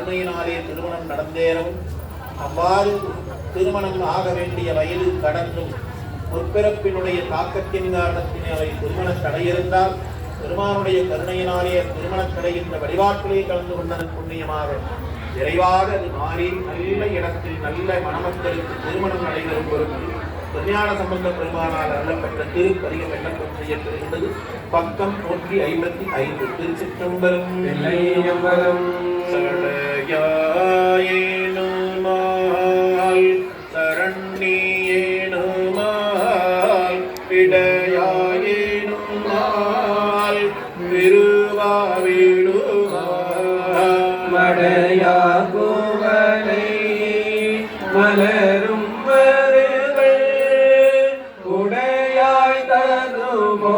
கருணையினாலே திருமணம் நடந்தேறவும் அவ்வாறு திருமணம் ஆக வேண்டிய வயது கடந்தும் முற்பிறப்பினுடைய தாக்கத்தின் காரணத்தினாலே திருமண தடையிருந்தால் பெருமானுடைய கருணையினாலே திருமணத் தடை என்ற வழிபாட்டிலே கலந்து கொண்டதன் புண்ணியமாக விரைவாக அது மாறி நல்ல இடத்தில் நல்ல மணமக்களுக்கு திருமணம் நடைபெறும் பொருட்டு திருஞான சம்பந்த பெருமானால் அருளப்பட்ட திருப்பதிகம் விண்ணப்பம் செய்யப்படுகின்றது. பக்கம் 155. திருச்சிற்றம்பலம். சடையாயேனுமால் சரண்யேனுமால் இடையாயேனுமால் விருவாவிடுமால் மடையா கோவலை மலரும் மருகள் உடையாய் தருமோ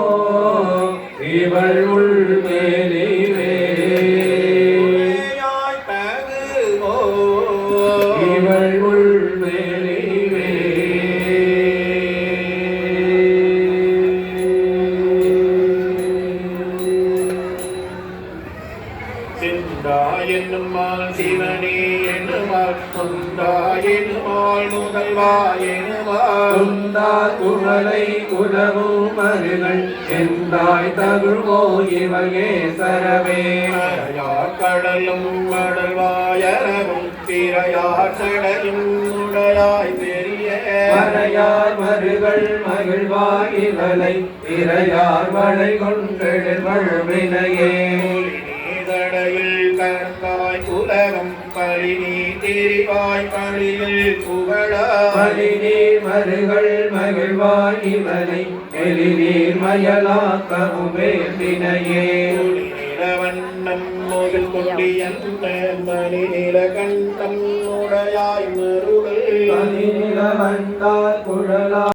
இவள் உள்மேலிவே உடையாய் தருமோ இவள் உள்மேலிவே சிந்தாயெனுமால் சிவனே எனுமால் குந்தாயெனுமால் முதல்வாயெனுமால் குந்தார் குவளை குலவும் மருகள் எந்தாய் தகுமோ இவகே சரவே மறையார் கடலும் மடல்வாயரவும் திரையார் சடையும் உடையாய் பெரிய மறையார் மருகள் மகிழ்வாய் இவளை திரையார் மழை கொண்டெழுவள் வினையே தடையில் கரந்தாய் குலகம் பழினி திரிவாய் பழியில் புகழா பழிநீர் மருகள் மகிழ்வாய் இவனை எழிநீர் மயலாக்கமுமே வினையே வண்ணம் முகில் கொண்டியன் மணி நில கண்டம் உடையாய் மருள் மணி நில வந்தார் குழலா